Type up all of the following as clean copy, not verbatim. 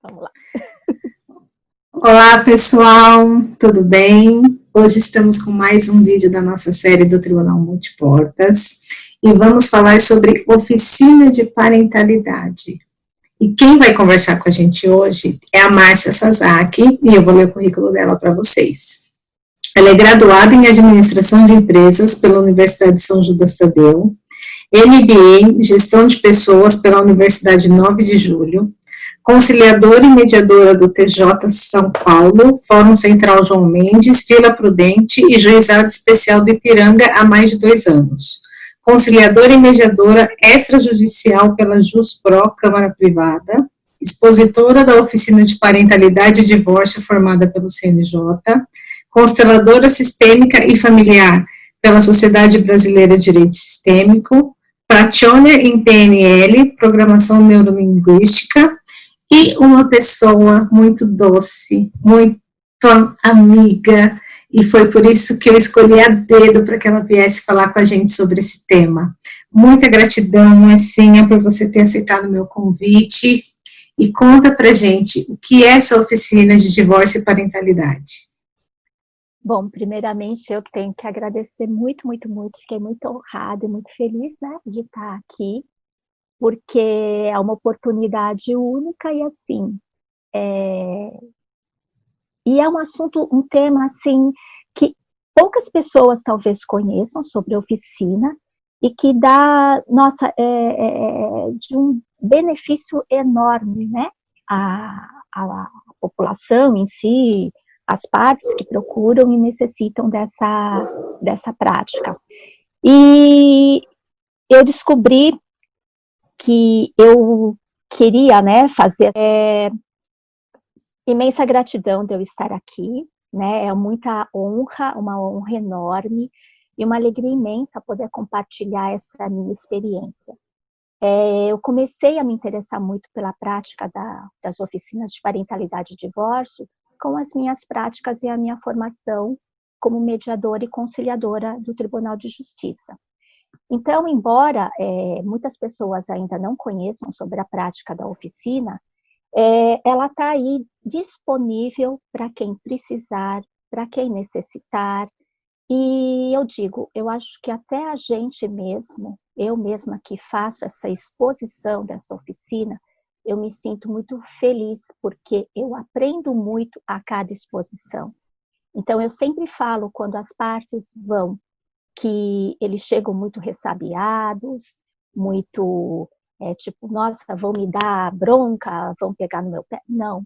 Vamos lá. Olá, pessoal, tudo bem? Hoje estamos com mais um vídeo da nossa série do Tribunal Multiportas e vamos falar sobre oficina de parentalidade. E quem vai conversar com a gente hoje é a Márcia Sasaki e eu vou ler o currículo dela para vocês. Ela é graduada em Administração de Empresas pela Universidade de São Judas Tadeu, MBA em Gestão de Pessoas pela Universidade 9 de Julho, conciliadora e mediadora do TJ São Paulo, Fórum Central João Mendes, Vila Prudente e Juizado Especial do Ipiranga há mais de 2 anos. Conciliadora e mediadora extrajudicial pela JusPro, Câmara Privada, expositora da Oficina de Parentalidade e Divórcio formada pelo CNJ, consteladora sistêmica e familiar pela Sociedade Brasileira de Direito Sistêmico, practitioner em PNL, Programação Neurolinguística, e uma pessoa muito doce, muito amiga, e foi por isso que eu escolhi a dedo para que ela viesse falar com a gente sobre esse tema. Muita gratidão, Marcinha, por você ter aceitado o meu convite, e conta pra gente o que é essa oficina de divórcio e parentalidade. Bom, primeiramente eu tenho que agradecer muito, fiquei muito honrada e muito feliz, né, de estar aqui, porque é uma oportunidade única e assim, e é um assunto, um tema assim, que poucas pessoas talvez conheçam sobre a oficina e que dá, nossa, de um benefício enorme, né, à população em si, as partes que procuram e necessitam dessa prática. E eu descobri que eu queria, né, fazer imensa gratidão de eu estar aqui, né, é muita honra, uma honra enorme e uma alegria imensa poder compartilhar essa minha experiência. Eu comecei a me interessar muito pela prática das oficinas de parentalidade e divórcio com as minhas práticas e a minha formação como mediadora e conciliadora do Tribunal de Justiça. Então, embora muitas pessoas ainda não conheçam sobre a prática da oficina, ela está aí disponível para quem precisar, para quem necessitar. E eu digo, eu acho que até a gente mesmo, eu mesma que faço essa exposição dessa oficina, eu me sinto muito feliz, porque eu aprendo muito a cada exposição. Então, eu sempre falo, quando as partes vão, que eles chegam muito ressabiados, muito, tipo, nossa, vão me dar bronca, vão pegar no meu pé. Não.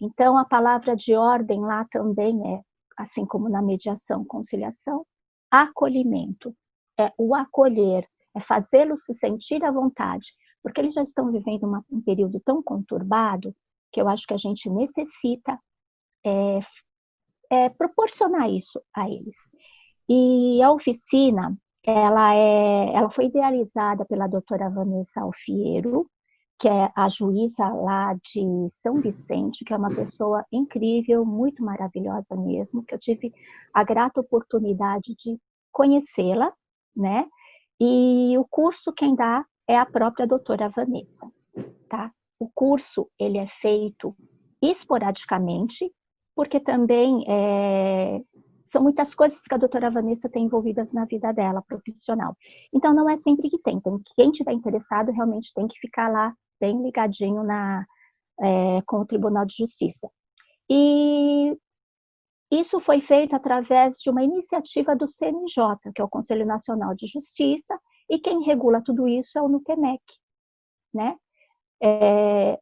Então, a palavra de ordem lá também é, assim como na mediação, conciliação, acolhimento. É o acolher, é fazê-los se sentir à vontade, porque eles já estão vivendo um período tão conturbado que eu acho que a gente necessita proporcionar isso a eles. E a oficina, ela foi idealizada pela doutora Vanessa Alfiero, que é a juíza lá de São Vicente, que é uma pessoa incrível, muito maravilhosa mesmo, que eu tive a grata oportunidade de conhecê-la, né? E o curso quem dá é a própria doutora Vanessa, tá? O curso, ele é feito esporadicamente, porque também são muitas coisas que a doutora Vanessa tem envolvidas na vida dela, profissional. Então, não é sempre que tem. Então, quem estiver interessado realmente tem que ficar lá bem ligadinho com o Tribunal de Justiça. E isso foi feito através de uma iniciativa do CNJ, que é o Conselho Nacional de Justiça, e quem regula tudo isso é o NUTEMEC, né?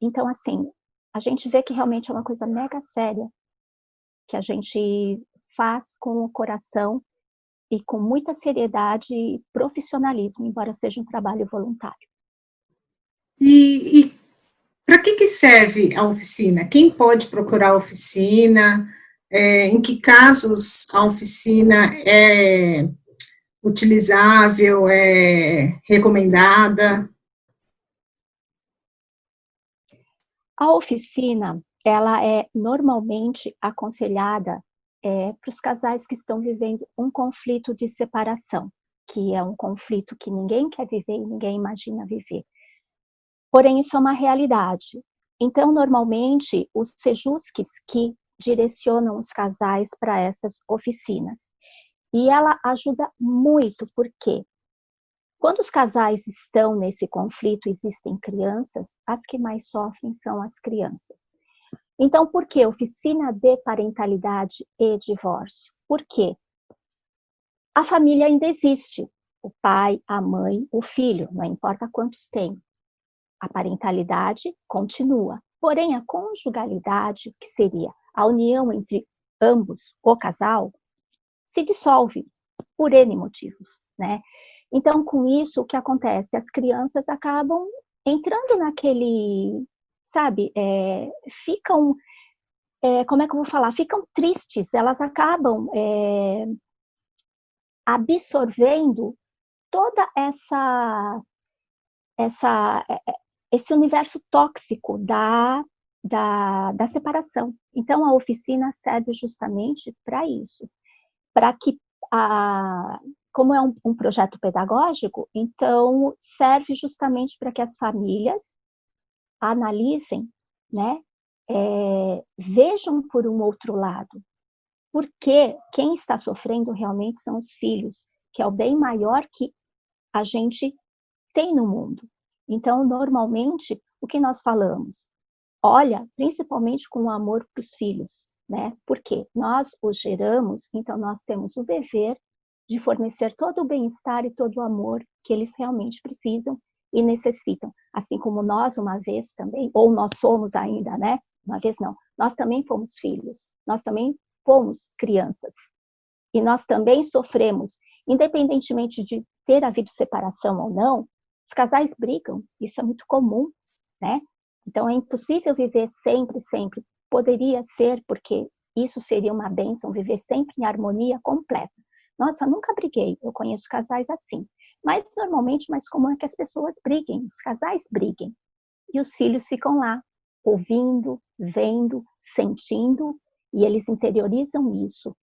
Então, assim, a gente vê que realmente é uma coisa mega séria, que a gente faz com o coração e com muita seriedade e profissionalismo, embora seja um trabalho voluntário. E para que serve a oficina? Quem pode procurar a oficina? Em que casos a oficina é utilizável, é recomendada? A oficina, ela é normalmente aconselhada para os casais que estão vivendo um conflito de separação, que é um conflito que ninguém quer viver e ninguém imagina viver. Porém, isso é uma realidade. Então, normalmente, os sejusques que direcionam os casais para essas oficinas. E ela ajuda muito, porque quando os casais estão nesse conflito, existem crianças, as que mais sofrem são as crianças. Então, por que oficina de parentalidade e divórcio? Por quê? A família ainda existe. O pai, a mãe, o filho, não importa quantos tem. A parentalidade continua. Porém, a conjugalidade, que seria a união entre ambos, o casal, se dissolve por N motivos, né? Então, com isso, o que acontece? As crianças acabam entrando naquele, sabe, ficam, como é que eu vou falar? Ficam tristes, elas acabam absorvendo toda esse universo tóxico da separação. Então, a oficina serve justamente para isso, para que, como é um projeto pedagógico, então serve justamente para que as famílias analisem, né, vejam por um outro lado, porque quem está sofrendo realmente são os filhos, que é o bem maior que a gente tem no mundo. Então, normalmente, o que nós falamos? Olha, principalmente com o amor para os filhos, né? Porque nós os geramos, então nós temos o dever de fornecer todo o bem-estar e todo o amor que eles realmente precisam e necessitam. Assim como nós, uma vez também, ou nós somos ainda, né? Uma vez não, nós também fomos filhos, nós também fomos crianças. E nós também sofremos, independentemente de ter havido separação ou não, os casais brigam, isso é muito comum, né? Então é impossível viver sempre, sempre. Poderia ser, porque isso seria uma bênção, viver sempre em harmonia completa. Nossa, nunca briguei, eu conheço casais assim. Mas normalmente, mais comum é que as pessoas briguem, os casais briguem. E os filhos ficam lá, ouvindo, vendo, sentindo, e eles interiorizam isso.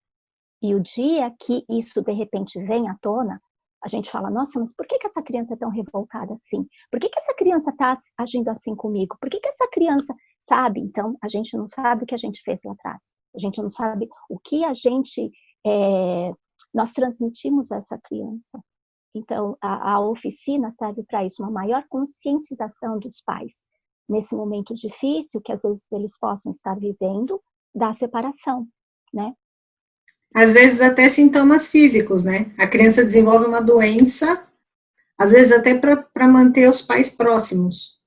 E o dia que isso, de repente, vem à tona, a gente fala, nossa, mas por que essa criança é tão revoltada assim? Por que essa criança está agindo assim comigo? Por que essa criança, sabe? Então, a gente não sabe o que a gente fez lá atrás. A gente não sabe o que a gente, nós transmitimos a essa criança. Então, a oficina serve para isso, uma maior conscientização dos pais, nesse momento difícil que às vezes eles possam estar vivendo, da separação, né? Às vezes até sintomas físicos, né? A criança desenvolve uma doença, às vezes até para manter os pais próximos.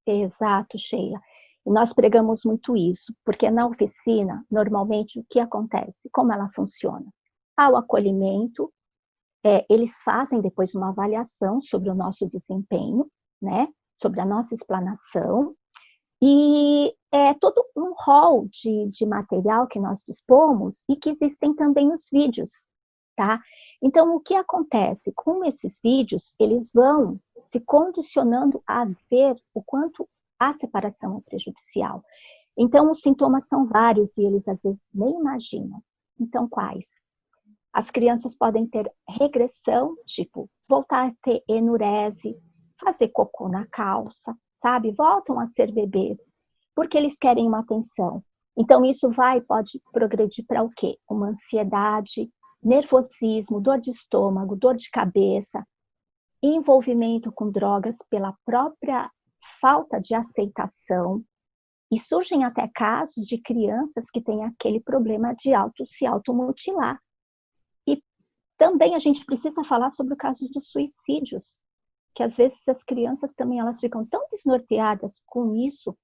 Exato, Sheila. E nós pregamos muito isso, porque na oficina, normalmente, o que acontece? Como ela funciona? Ao acolhimento, eles fazem depois uma avaliação sobre o nosso desempenho, né? Sobre a nossa explanação, e é todo um rol de material que nós dispomos e que existem também os vídeos, tá? Então, o que acontece? Com esses vídeos, eles vão se condicionando a ver o quanto a separação é prejudicial. Então, os sintomas são vários e eles às vezes nem imaginam. Então, quais? As crianças podem ter regressão, tipo, voltar a ter enurese, fazer cocô na calça, sabe? Voltam a ser bebês, porque eles querem uma atenção. Então, isso pode progredir para o quê? Uma ansiedade, nervosismo, dor de estômago, dor de cabeça, envolvimento com drogas pela própria falta de aceitação. E surgem até casos de crianças que têm aquele problema de se automutilar. E também a gente precisa falar sobre o caso dos suicídios, que às vezes as crianças também elas ficam tão desnorteadas com isso,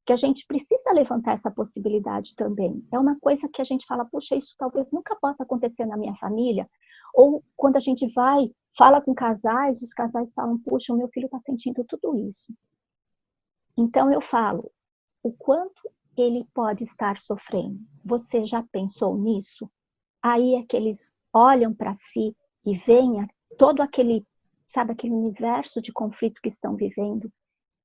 que a gente precisa levantar essa possibilidade também. É uma coisa que a gente fala, puxa, isso talvez nunca possa acontecer na minha família, ou quando a gente fala com casais, os casais falam, puxa, o meu filho está sentindo tudo isso. Então eu falo, o quanto ele pode estar sofrendo? Você já pensou nisso? Aí é que eles olham para si e veem todo aquele, sabe, aquele universo de conflito que estão vivendo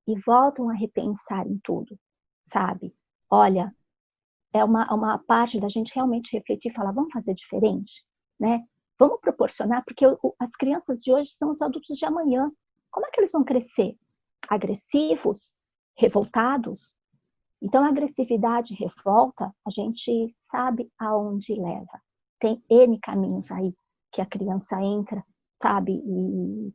e voltam a repensar em tudo, sabe? Olha, é uma parte da gente realmente refletir e falar, vamos fazer diferente, né? Vamos proporcionar, porque as crianças de hoje são os adultos de amanhã. Como é que eles vão crescer? Agressivos? revoltados. Então, a agressividade e revolta, a gente sabe aonde leva. Tem N caminhos aí que a criança entra, sabe? E,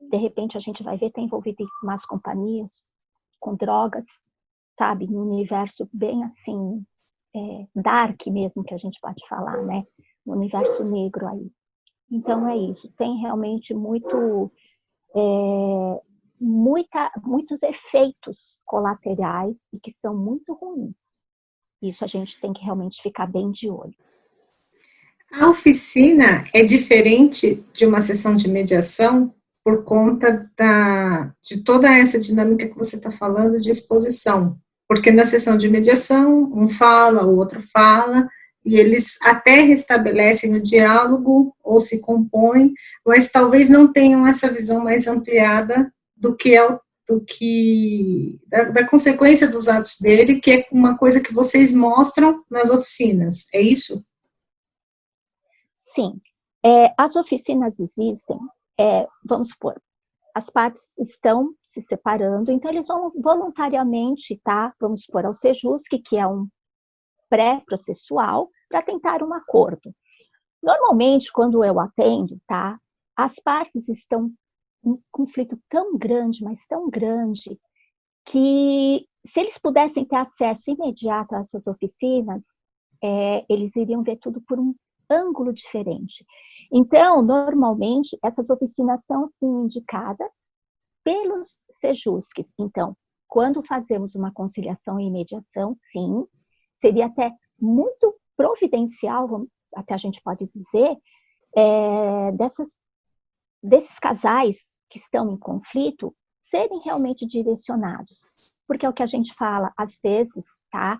de repente, a gente vai ver, tá envolvido em más companhias, com drogas, sabe? Num universo bem assim, dark mesmo, que a gente pode falar, né? No universo negro aí. Então, é isso. Tem realmente muitos efeitos colaterais e que são muito ruins. Isso a gente tem que realmente ficar bem de olho. A oficina é diferente de uma sessão de mediação por conta de toda essa dinâmica que você está falando de exposição. Porque na sessão de mediação, um fala, o outro fala, e eles até restabelecem o diálogo ou se compõem, mas talvez não tenham essa visão mais ampliada da consequência dos atos dele, que é uma coisa que vocês mostram nas oficinas, é isso? Sim. As oficinas existem, vamos supor, as partes estão se separando, então eles vão voluntariamente, tá? Vamos supor, ao Sejusc, que é um pré-processual, para tentar um acordo. Normalmente, quando eu atendo, tá? As partes estão em um conflito tão grande, mas tão grande, que se eles pudessem ter acesso imediato a essas oficinas, eles iriam ver tudo por um ângulo diferente. Então, normalmente, essas oficinas são, sim, indicadas pelos Sejuscs. Então, quando fazemos uma conciliação e mediação, sim, seria até muito providencial, até a gente pode dizer, desses casais que estão em conflito serem realmente direcionados. Porque é o que a gente fala, às vezes, tá?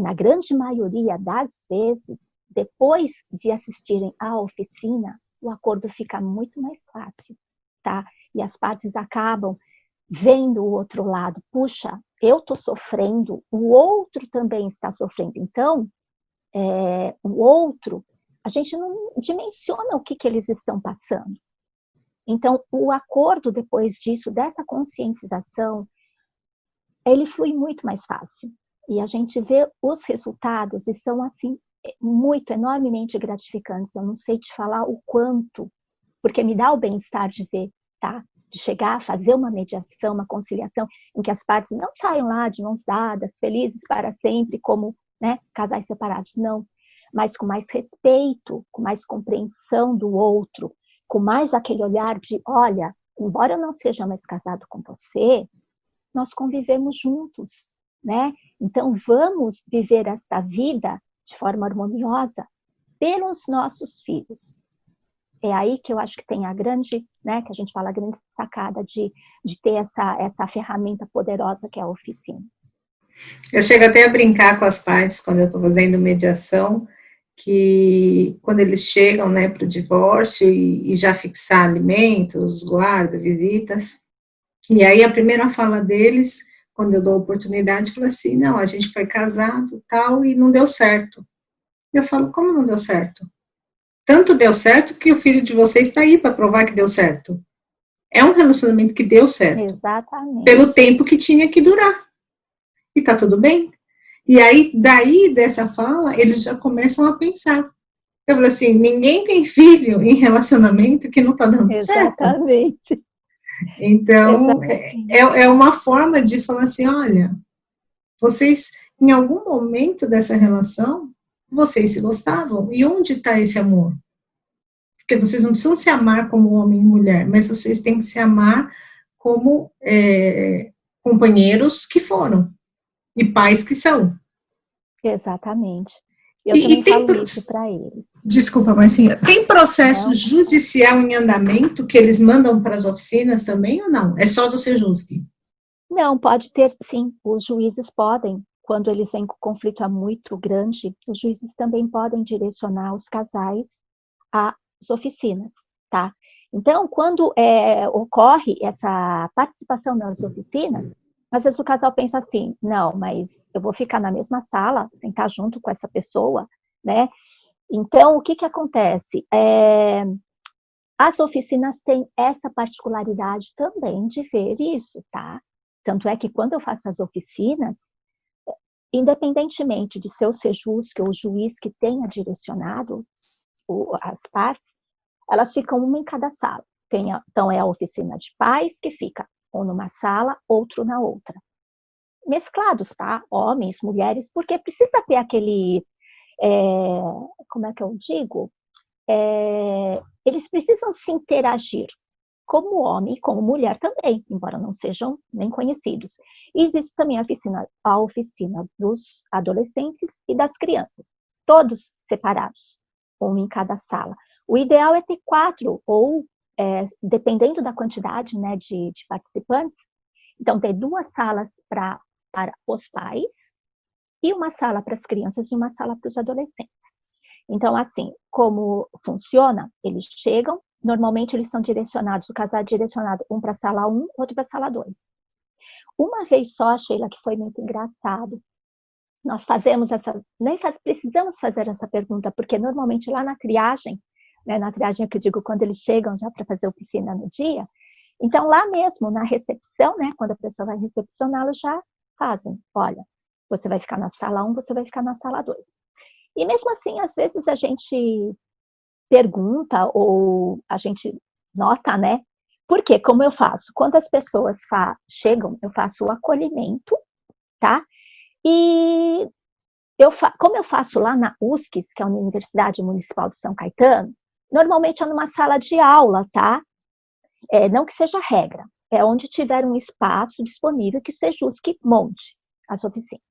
Na grande maioria das vezes, depois de assistirem à oficina, o acordo fica muito mais fácil, tá? E as partes acabam vendo o outro lado. Puxa, eu estou sofrendo, o outro também está sofrendo. Então, o outro, a gente não dimensiona o que eles estão passando. Então, o acordo depois disso, dessa conscientização, ele flui muito mais fácil. E a gente vê os resultados e são, assim, enormemente gratificantes. Eu não sei te falar o quanto, porque me dá o bem-estar de ver, tá? De chegar a fazer uma mediação, uma conciliação, em que as partes não saiam lá de mãos dadas, felizes para sempre, como, né, casais separados, não. Mas com mais respeito, com mais compreensão do outro, com mais aquele olhar de, olha, embora eu não seja mais casado com você, nós convivemos juntos, né? Então, vamos viver essa vida de forma harmoniosa pelos nossos filhos. É aí que eu acho que tem a grande, né, que a gente fala, a grande sacada de ter essa ferramenta poderosa que é a oficina. Eu chego até a brincar com as partes quando eu estou fazendo mediação, que quando eles chegam, né, para o divórcio e já fixar alimentos, guarda, visitas, e aí a primeira fala deles, quando eu dou a oportunidade, fala assim, não, a gente foi casado, tal, e não deu certo. Eu falo, como não deu certo? Tanto deu certo que o filho de vocês está aí para provar que deu certo. É um relacionamento que deu certo. Exatamente. Pelo tempo que tinha que durar. E tá tudo bem. E aí, daí dessa fala, eles já começam a pensar. Eu falo assim, ninguém tem filho em relacionamento que não tá dando certo. Exatamente. Então, é uma forma de falar assim, olha, vocês, em algum momento dessa relação, vocês se gostavam. E onde está esse amor? Porque vocês não precisam se amar como homem e mulher, mas vocês têm que se amar como companheiros que foram. E pais que são. Exatamente. Eu também falo isso para eles. Desculpa, Marcinha. Tem processo judicial em andamento que eles mandam para as oficinas também ou não? É só do Sejusc? Não, pode ter sim. Os juízes podem, quando eles vêm com conflito muito grande, os juízes também podem direcionar os casais às oficinas, tá? Então, quando ocorre essa participação nas oficinas, às vezes o casal pensa assim, não, mas eu vou ficar na mesma sala, sentar junto com essa pessoa, né? Então, o que acontece? As oficinas têm essa particularidade também de ver isso, tá? Tanto é que quando eu faço as oficinas, independentemente de ser o Sejusc ou o juiz que tenha direcionado as partes, elas ficam uma em cada sala. Então, é a oficina de pais, que fica um numa sala, outro na outra. Mesclados, tá? Homens, mulheres, porque precisa ter aquele, como é que eu digo? Eles precisam se interagir, como homem e como mulher também, embora não sejam nem conhecidos. E existe também a oficina dos adolescentes e das crianças, todos separados, um em cada sala. O ideal é ter 4, ou dependendo da quantidade, né, de participantes, então ter 2 salas para os pais, e uma sala para as crianças e uma sala para os adolescentes. Então, assim, como funciona? Eles chegam, normalmente eles são direcionados, o casal é direcionado um para a sala 1, outro para a sala 2. Uma vez só, Sheila, que foi muito engraçado, nós fazemos precisamos fazer essa pergunta, porque normalmente lá na triagem, né, na triagem que eu digo quando eles chegam já para fazer oficina no dia, então lá mesmo, na recepção, né, quando a pessoa vai recepcioná-lo, já fazem, olha, você vai ficar na sala 1, você vai ficar na sala 2. E mesmo assim, às vezes a gente pergunta ou a gente nota, né? Porque, como eu faço? Quando as pessoas chegam, eu faço o acolhimento, tá? E como eu faço lá na USCS, que é a Universidade Municipal de São Caetano, normalmente é numa sala de aula, tá? Não que seja regra, é onde tiver um espaço disponível que o Sejusc monte as oficinas.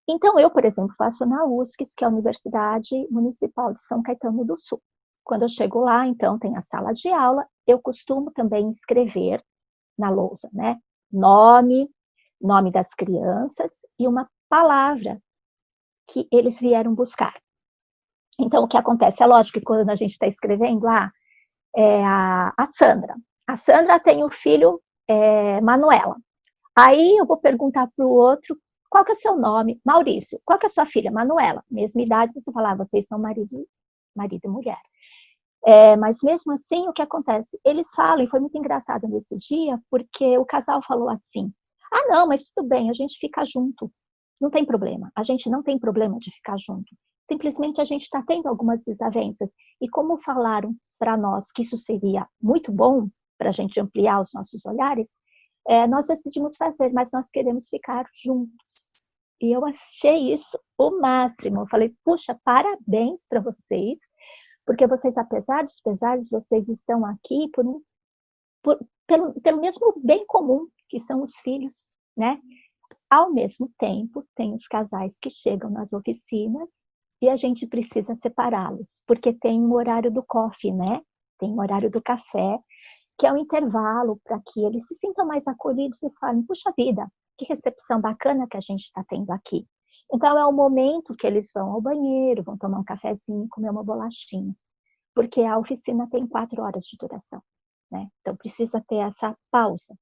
Então, eu, por exemplo, faço na USCS, que é a Universidade Municipal de São Caetano do Sul. Quando eu chego lá, então, tem a sala de aula, eu costumo também escrever na lousa, né? Nome das crianças e uma palavra que eles vieram buscar. Então, o que acontece? É lógico que quando a gente está escrevendo, é a Sandra. A Sandra tem o filho Manuela. Aí eu vou perguntar para o outro, qual que é o seu nome? Maurício. Qual que é a sua filha? Manuela. Mesma idade, você fala, vocês são marido e mulher. Mas mesmo assim, o que acontece? Eles falam, e foi muito engraçado nesse dia, porque o casal falou assim, não, mas tudo bem, a gente fica junto. Não tem problema. A gente não tem problema de ficar junto. Simplesmente a gente está tendo algumas desavenças. E como falaram para nós que isso seria muito bom para a gente ampliar os nossos olhares, nós decidimos fazer, mas nós queremos ficar juntos. E eu achei isso o máximo. Eu falei, puxa, parabéns para vocês, porque vocês, apesar dos pesares, vocês estão aqui pelo mesmo bem comum, que são os filhos, né? Ao mesmo tempo, tem os casais que chegam nas oficinas e a gente precisa separá-los, porque tem o horário do coffee, né? Tem o horário do café, que é um intervalo para que eles se sintam mais acolhidos e falem, puxa vida, que recepção bacana que a gente está tendo aqui. Então, é o momento que eles vão ao banheiro, vão tomar um cafezinho, comer uma bolachinha, porque a oficina tem 4 horas de duração, né? Então, precisa ter essa pausa.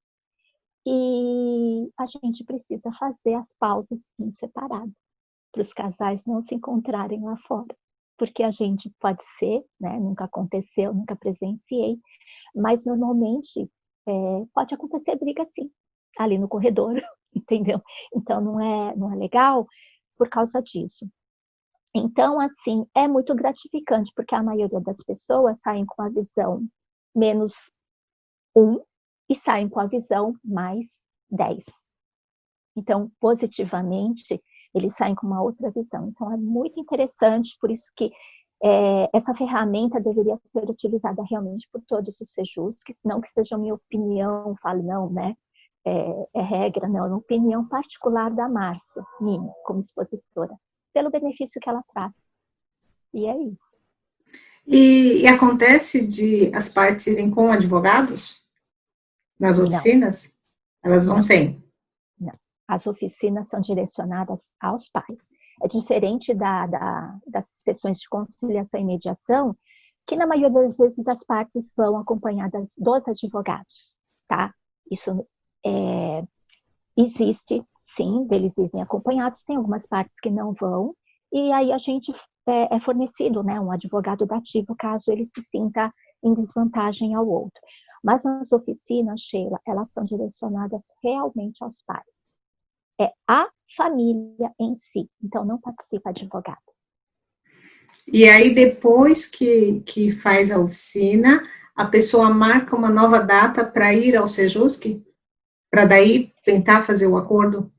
E a gente precisa fazer as pausas em separado, para os casais não se encontrarem lá fora. Porque a gente pode ser, né? Nunca aconteceu, nunca presenciei, mas normalmente pode acontecer briga sim, ali no corredor, entendeu? Então não é legal por causa disso. Então, assim, é muito gratificante, porque a maioria das pessoas saem com a visão -1 e saem com a visão +10. Então, positivamente, eles saem com uma outra visão. Então, é muito interessante, por isso que essa ferramenta deveria ser utilizada realmente por todos os Sejuscs, não que seja minha opinião, fale não, né? É regra, não, é uma opinião particular da Márcia, minha, como expositora, pelo benefício que ela traz. E é isso. E acontece de as partes irem com advogados nas oficinas? Não. Elas vão sem? Não. As oficinas são direcionadas aos pais. É diferente das sessões de conciliação e mediação, que na maioria das vezes as partes vão acompanhadas dos advogados, tá? Isso existe, sim, deles irem acompanhados, tem algumas partes que não vão, e aí a gente é fornecido, né, um advogado dativo, caso ele se sinta em desvantagem ao outro. Mas as oficinas, Sheila, elas são direcionadas realmente aos pais. É a família em si, então não participa advogado. E aí, depois que faz a oficina, a pessoa marca uma nova data para ir ao Sejusc? Para daí tentar fazer o acordo?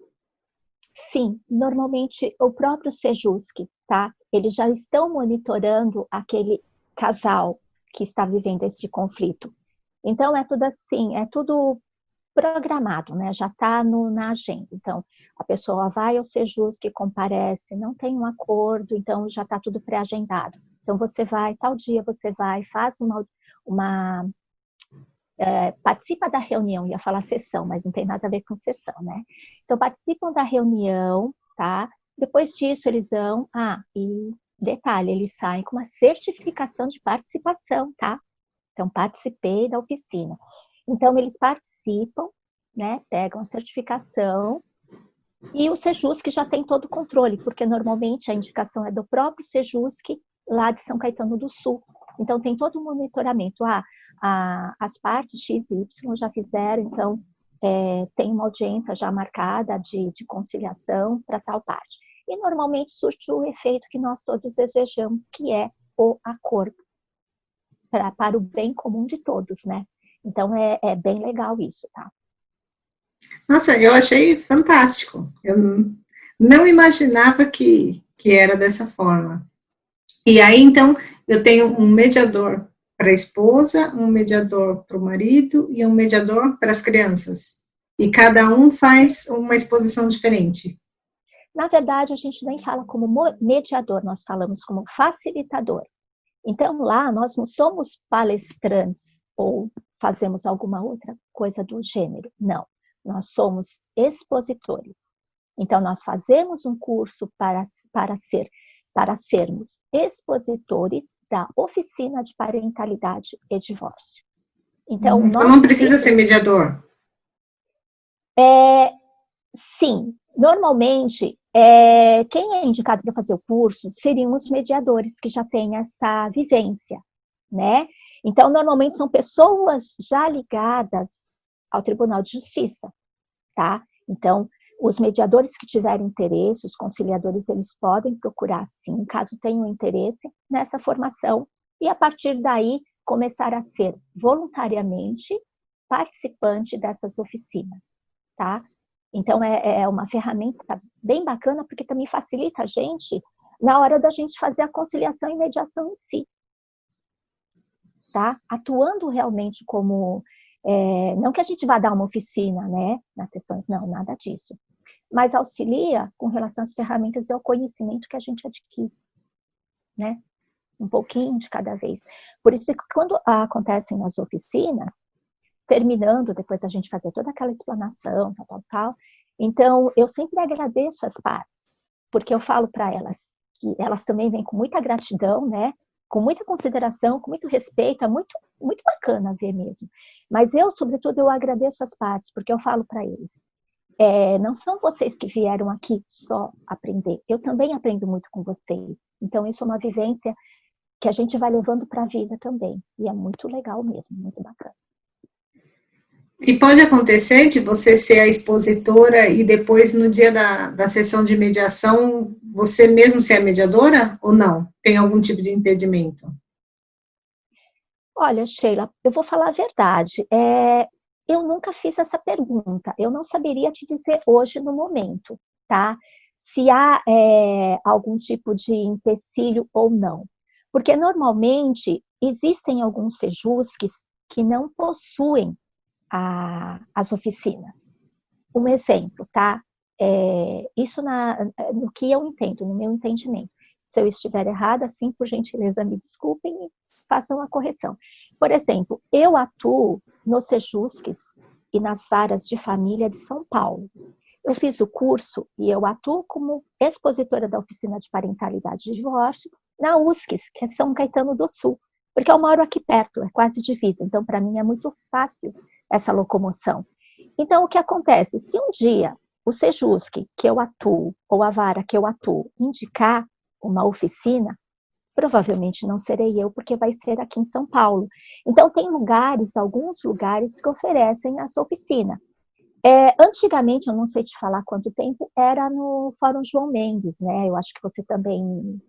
Sim, normalmente o próprio Sejusc, tá? Eles já estão monitorando aquele casal que está vivendo esse conflito. Então, é tudo assim, é tudo programado, né? Já está na agenda. Então, a pessoa vai ao Sejusc, comparece, não tem um acordo, então já está tudo pré-agendado. Então, você vai, tal dia você vai, faz uma participa da reunião, ia falar sessão, mas não tem nada a ver com sessão, né? Então, participam da reunião, tá? Depois disso, eles vão, e detalhe, eles saem com uma certificação de participação, tá? Então, participei da oficina. Então, eles participam, né? Pegam a certificação e o Sejusc já tem todo o controle, porque normalmente a indicação é do próprio Sejusc lá de São Caetano do Sul. Então, tem todo o monitoramento. As partes X e Y já fizeram, então, tem uma audiência já marcada de conciliação para tal parte. E, normalmente, surte o efeito que nós todos desejamos, que é o acordo, para o bem comum de todos, né? Então, é bem legal isso, tá? Nossa, eu achei fantástico. Eu não imaginava que era dessa forma. E aí, então, eu tenho um mediador para a esposa, um mediador para o marido e um mediador para as crianças. E cada um faz uma exposição diferente. Na verdade, a gente nem fala como mediador, nós falamos como facilitador. Então, lá, nós não somos palestrantes ou fazemos alguma outra coisa do gênero. Não, nós somos expositores. Então, nós fazemos um curso para sermos expositores da oficina de parentalidade e divórcio. Então, Então não precisa ser mediador? Sim, normalmente, quem é indicado para fazer o curso seriam os mediadores que já têm essa vivência, né? Então, normalmente são pessoas já ligadas ao Tribunal de Justiça, tá? Então, os mediadores que tiverem interesse, os conciliadores, eles podem procurar, sim, caso tenham interesse nessa formação, e a partir daí começar a ser voluntariamente participante dessas oficinas, tá? Então, é uma ferramenta bem bacana, porque também facilita a gente na hora da gente fazer a conciliação e mediação em si, tá? Atuando realmente como... não que a gente vá dar uma oficina, né, nas sessões, não, nada disso. Mas auxilia com relação às ferramentas e ao conhecimento que a gente adquire, né? Um pouquinho de cada vez. Por isso que quando acontecem as oficinas, terminando, depois a gente fazer toda aquela explanação, tal. Então, eu sempre agradeço as partes, porque eu falo para elas que elas também vêm com muita gratidão, né? Com muita consideração, com muito respeito, é muito, muito bacana ver mesmo. Mas eu, sobretudo, eu agradeço as partes, porque eu falo para eles, não são vocês que vieram aqui só aprender, eu também aprendo muito com vocês. Então, isso é uma vivência que a gente vai levando para a vida também, e é muito legal mesmo, muito bacana. E pode acontecer de você ser a expositora e depois, no dia da sessão de mediação, você mesmo ser a mediadora ou não? Tem algum tipo de impedimento? Olha, Sheila, eu vou falar a verdade. Eu nunca fiz essa pergunta. Eu não saberia te dizer hoje no momento, tá? Se há algum tipo de empecilho ou não. Porque, normalmente, existem alguns sejusques que não possuem as oficinas. Um exemplo, tá? Isso no que eu entendo, no meu entendimento. Se eu estiver errada, assim, por gentileza, me desculpem e façam a correção. Por exemplo, eu atuo nos sejusques e nas varas de família de São Paulo. Eu fiz o curso e eu atuo como expositora da oficina de parentalidade e divórcio na USCS, que é São Caetano do Sul, porque eu moro aqui perto, é quase divisa, então para mim é muito fácil essa locomoção. Então, o que acontece? Se um dia o Sejusc que eu atuo, ou a vara que eu atuo, indicar uma oficina, provavelmente não serei eu, porque vai ser aqui em São Paulo. Então, tem lugares, alguns lugares que oferecem essa oficina. Antigamente, eu não sei te falar quanto tempo, era no Fórum João Mendes, né? Eu acho que você também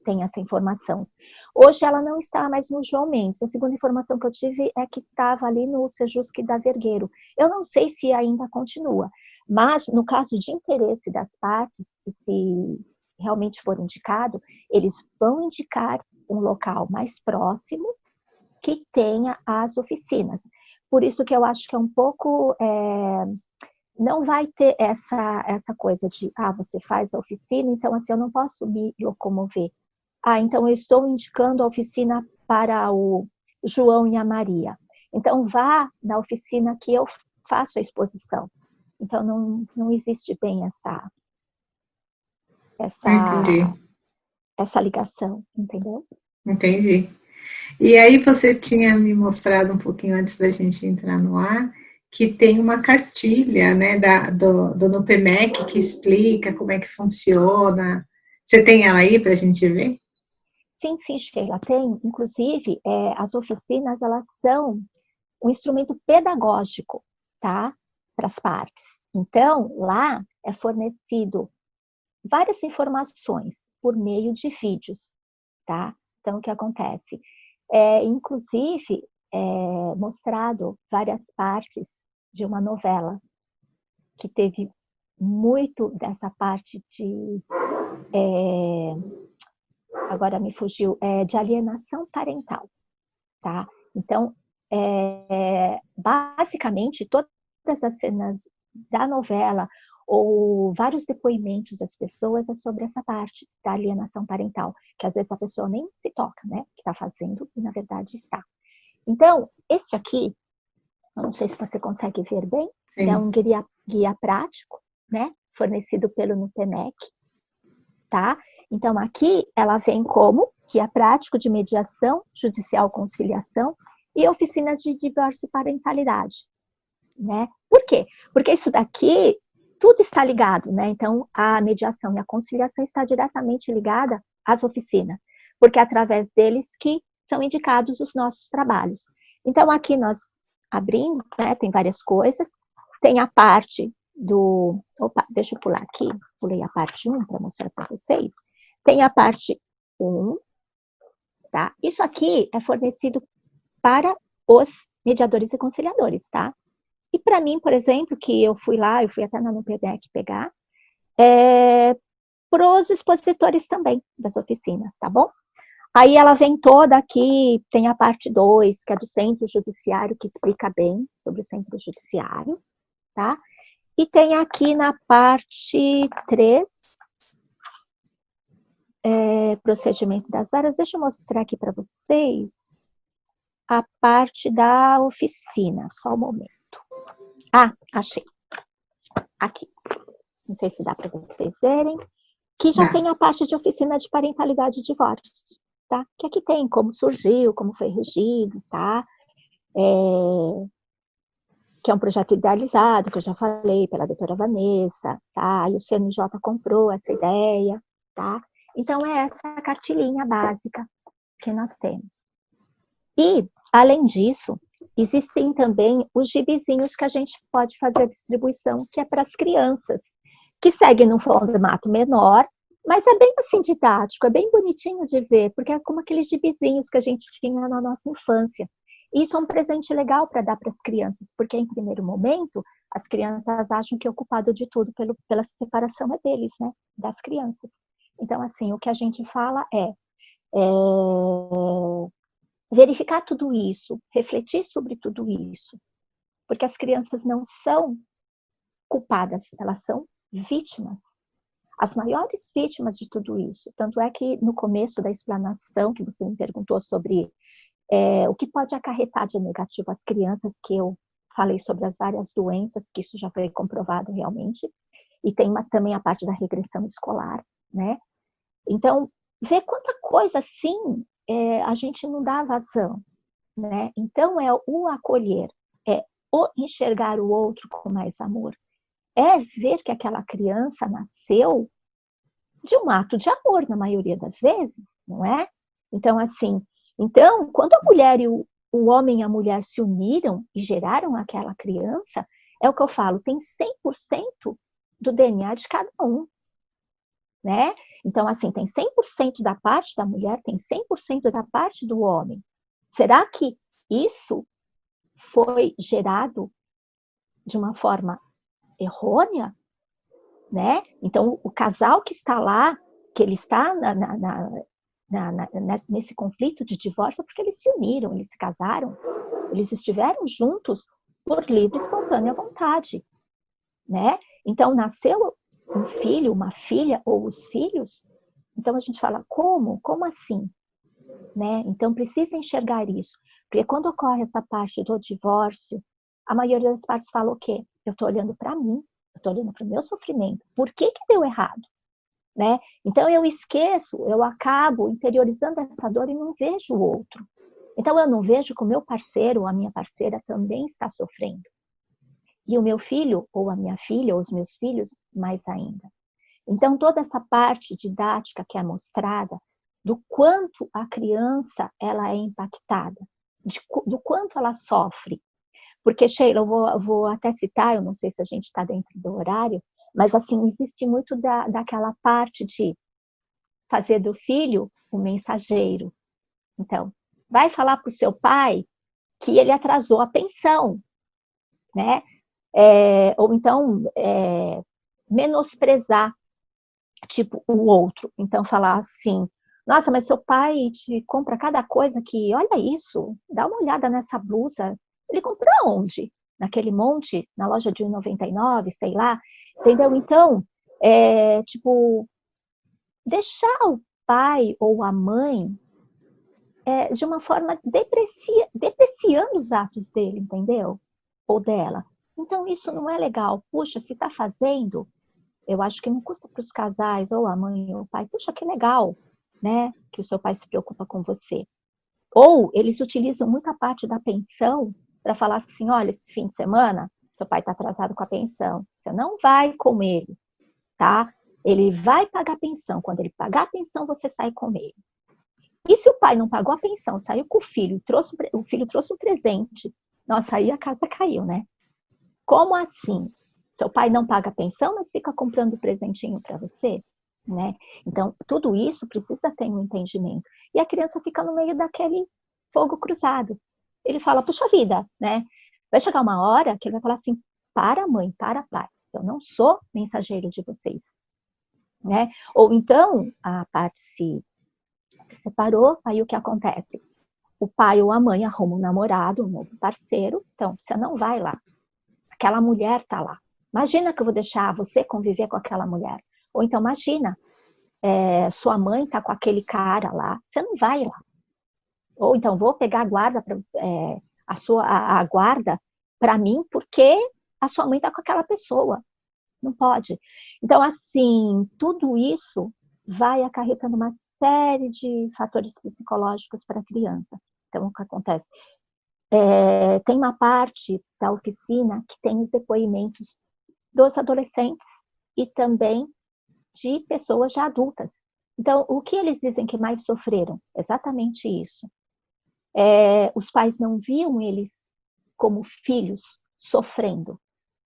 tem essa informação. Hoje ela não está mais no João Mendes. A segunda informação que eu tive é que estava ali no Sejusc da Vergueiro. Eu não sei se ainda continua, mas no caso de interesse das partes, e se realmente for indicado, eles vão indicar um local mais próximo que tenha as oficinas. Por isso que eu acho que é um pouco... não vai ter essa coisa de, você faz a oficina, então assim, eu não posso me locomover. Então eu estou indicando a oficina para o João e a Maria. Então vá na oficina que eu faço a exposição. Então não existe bem Entendi. essa ligação, entendeu? Entendi. E aí você tinha me mostrado um pouquinho antes da gente entrar no ar, que tem uma cartilha, né, do NUPEMEC que explica como é que funciona. Você tem ela aí para a gente ver? Sim, Sheila, tem. Inclusive, as oficinas, elas são um instrumento pedagógico, tá? Para as partes. Então, lá é fornecido várias informações por meio de vídeos, tá? Então, o que acontece? Inclusive, mostrado várias partes de uma novela que teve muito dessa parte de... agora me fugiu, de alienação parental, tá? Então, basicamente, todas as cenas da novela ou vários depoimentos das pessoas é sobre essa parte da alienação parental, que às vezes a pessoa nem se toca, né, que está fazendo, e na verdade está. Então, este aqui, eu não sei se você consegue ver bem, Sim. é um guia prático, né, fornecido pelo NUPEMEC, tá? Então, aqui ela vem como guia prático de mediação, judicial conciliação e oficinas de divórcio e parentalidade, né? Por quê? Porque isso daqui, tudo está ligado, né? Então, a mediação e a conciliação está diretamente ligada às oficinas, porque é através deles que são indicados os nossos trabalhos. Então, aqui nós abrimos, né? Tem várias coisas, tem a parte do... Opa, deixa eu pular aqui, pulei a parte 1 para mostrar para vocês. Tem a parte 1, tá? Isso aqui é fornecido para os mediadores e conciliadores, tá? E para mim, por exemplo, que eu fui até na NUPEMEC pegar, para os expositores também das oficinas, tá bom? Aí ela vem toda aqui, tem a parte 2, que é do Centro Judiciário, que explica bem sobre o Centro Judiciário, tá? E tem aqui na parte 3, procedimento das varas. Deixa eu mostrar aqui para vocês a parte da oficina, só um momento. Achei. Aqui. Não sei se dá para vocês verem. Que já tem a parte de oficina de parentalidade e divórcio, tá? Que aqui tem como surgiu, como foi regido, tá? Que é um projeto idealizado, que eu já falei, pela doutora Vanessa, tá? E o CNJ comprou essa ideia, tá? Então, é essa cartilinha básica que nós temos. E, além disso, existem também os gibizinhos que a gente pode fazer a distribuição, que é para as crianças, que seguem num formato menor, mas é bem assim didático, é bem bonitinho de ver, porque é como aqueles gibizinhos que a gente tinha na nossa infância. E isso é um presente legal para dar para as crianças, porque em primeiro momento, as crianças acham que o culpado de tudo pela separação é deles, né? Das crianças. Então, assim, o que a gente fala verificar tudo isso, refletir sobre tudo isso, porque as crianças não são culpadas, elas são vítimas. As maiores vítimas de tudo isso. Tanto é que no começo da explanação, que você me perguntou sobre o que pode acarretar de negativo às crianças, que eu falei sobre as várias doenças, que isso já foi comprovado realmente, e tem também a parte da regressão escolar, né? Então, ver quanta coisa assim a gente não dá vazão, né? Então, é o acolher, é o enxergar o outro com mais amor, é ver que aquela criança nasceu de um ato de amor, na maioria das vezes, não é? Então, assim, então, quando a mulher e o homem e a mulher se uniram e geraram aquela criança, é o que eu falo, tem 100% do DNA de cada um, né? Então, assim, tem 100% da parte da mulher, tem 100% da parte do homem. Será que isso foi gerado de uma forma errônea, né? Então, o casal que está lá, que ele está nesse conflito de divórcio, porque eles se uniram, eles se casaram, eles estiveram juntos por livre e espontânea vontade, né? Então, nasceu um filho, uma filha, ou os filhos, então a gente fala, como? Como assim? Né? Então, precisa enxergar isso, porque quando ocorre essa parte do divórcio, a maioria das partes fala o quê? Eu estou olhando para mim, eu estou olhando para o meu sofrimento, por que deu errado? Né? Então, eu esqueço, eu acabo interiorizando essa dor e não vejo o outro. Então, eu não vejo que o meu parceiro ou a minha parceira também está sofrendo. E o meu filho, ou a minha filha, ou os meus filhos, mais ainda. Então, toda essa parte didática que é mostrada, do quanto a criança ela é impactada, do quanto ela sofre. Porque, Sheila, eu vou até citar, eu não sei se a gente está dentro do horário, mas, assim, existe muito daquela parte de fazer do filho o mensageiro. Então, vai falar para o seu pai que ele atrasou a pensão, né? Ou então, menosprezar, tipo, o outro. Então, falar assim, nossa, mas seu pai te compra cada coisa que, olha isso, dá uma olhada nessa blusa. Ele comprou onde? Naquele monte, na loja de R$1,99, sei lá. Entendeu? Então, tipo, deixar o pai ou a mãe de uma forma depreciando os atos dele, entendeu? Ou dela. Então, isso não é legal. Puxa, se está fazendo, eu acho que não custa para os casais, ou a mãe ou o pai, puxa, que legal, né? Que o seu pai se preocupa com você. Ou eles utilizam muita parte da pensão para falar assim, olha, esse fim de semana, seu pai está atrasado com a pensão, você não vai com ele, tá? Ele vai pagar a pensão. Quando ele pagar a pensão, você sai com ele. E se o pai não pagou a pensão, saiu com o filho, o filho trouxe um presente, nossa, aí a casa caiu, né? Como assim? Seu pai não paga a pensão, mas fica comprando presentinho para você, né? Então, tudo isso precisa ter um entendimento. E a criança fica no meio daquele fogo cruzado. Ele fala, puxa vida, né? Vai chegar uma hora que ele vai falar assim, para mãe, para pai, eu não sou mensageiro de vocês, né? Ou então, a parte se separou, aí o que acontece? O pai ou a mãe arruma um namorado, um novo parceiro, então você não vai lá. Aquela mulher tá lá. Imagina que eu vou deixar você conviver com aquela mulher. Ou então imagina, sua mãe tá com aquele cara lá, você não vai lá. Ou então vou pegar a guarda, a guarda para mim, porque a sua mãe tá com aquela pessoa. Não pode. Então, assim, tudo isso vai acarretando uma série de fatores psicológicos para a criança. Então, o que acontece? Tem uma parte da oficina que tem os depoimentos dos adolescentes e também de pessoas já adultas. Então, o que eles dizem que mais sofreram? Exatamente isso. Os pais não viam eles como filhos sofrendo,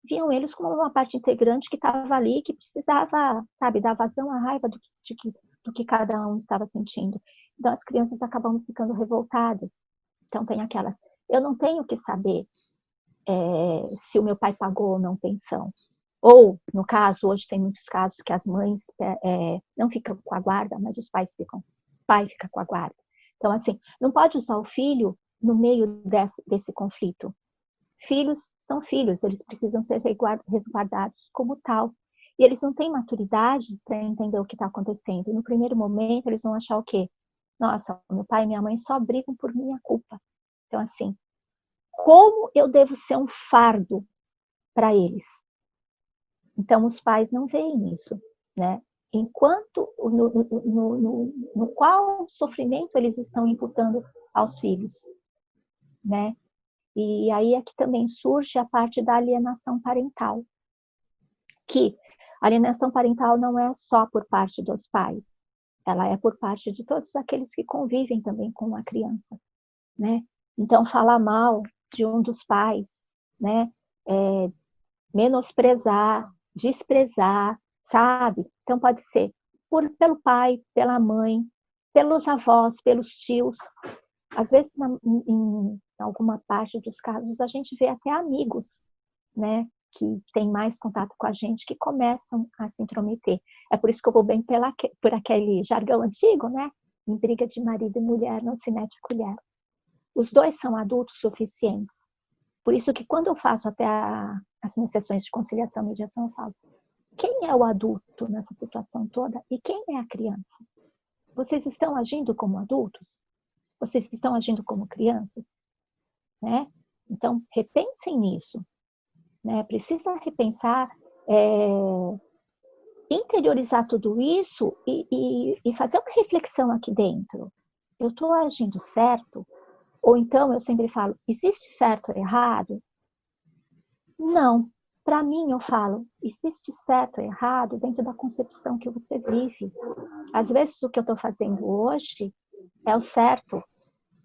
viam eles como uma parte integrante que estava ali, que precisava, sabe, dar vazão à raiva do que cada um estava sentindo. Então, as crianças acabam ficando revoltadas. Então, tem aquelas, eu não tenho que saber se o meu pai pagou ou não pensão. Ou, no caso, hoje tem muitos casos que as mães não ficam com a guarda, mas os pais ficam, o pai fica com a guarda. Então, assim, não pode usar o filho no meio desse conflito. Filhos são filhos, eles precisam ser resguardados como tal. E eles não têm maturidade para entender o que está acontecendo. E no primeiro momento, eles vão achar o quê? Nossa, meu pai e minha mãe só brigam por minha culpa. Então, assim, como eu devo ser um fardo para eles? Então, os pais não veem isso, né? Enquanto, no qual sofrimento eles estão imputando aos filhos, né? E aí é que também surge a parte da alienação parental, que a alienação parental não é só por parte dos pais, ela é por parte de todos aqueles que convivem também com a criança, né? Então, falar mal de um dos pais, né? Menosprezar, desprezar, sabe? Então, pode ser pelo pai, pela mãe, pelos avós, pelos tios. Às vezes, em alguma parte dos casos, a gente vê até amigos, né? Que têm mais contato com a gente, que começam a se intrometer. É por isso que eu vou bem por aquele jargão antigo, né? Em briga de marido e mulher, não se mete colher. Os dois são adultos suficientes. Por isso que quando eu faço até as minhas sessões de conciliação e mediação, eu falo, quem é o adulto nessa situação toda e quem é a criança? Vocês estão agindo como adultos? Vocês estão agindo como crianças? Né? Então, repensem nisso. Né? Precisa repensar, interiorizar tudo isso e fazer uma reflexão aqui dentro. Eu estou agindo certo? Ou então, eu sempre falo, existe certo ou errado? Não. Para mim, eu falo, existe certo ou errado dentro da concepção que você vive. Às vezes, o que eu estou fazendo hoje é o certo,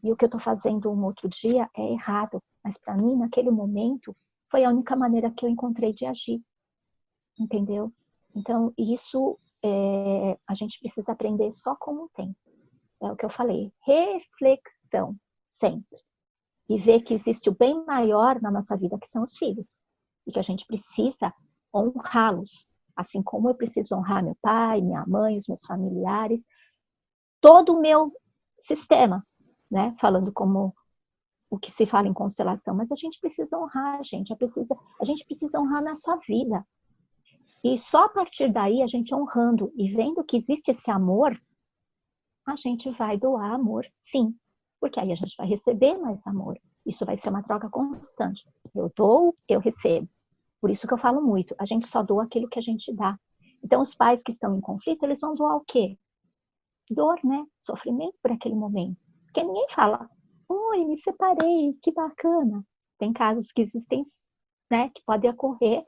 e o que eu estou fazendo um outro dia é errado. Mas para mim, naquele momento, foi a única maneira que eu encontrei de agir. Entendeu? Então, isso a gente precisa aprender só com o tempo. É o que eu falei. Reflexão, sempre. E ver que existe o bem maior na nossa vida, que são os filhos. E que a gente precisa honrá-los. Assim como eu preciso honrar meu pai, minha mãe, os meus familiares, todo o meu sistema, né? Falando como o que se fala em constelação. Mas a gente precisa honrar, a gente precisa honrar nessa vida. E só a partir daí, a gente honrando e vendo que existe esse amor, a gente vai doar amor, sim. Porque aí a gente vai receber mais amor. Isso vai ser uma troca constante. Eu dou, eu recebo. Por isso que eu falo muito. A gente só doa aquilo que a gente dá. Então, os pais que estão em conflito, eles vão doar o quê? Dor, né? Sofrimento por aquele momento. Porque ninguém fala, oi, me separei, que bacana. Tem casos que existem, né? Que podem ocorrer.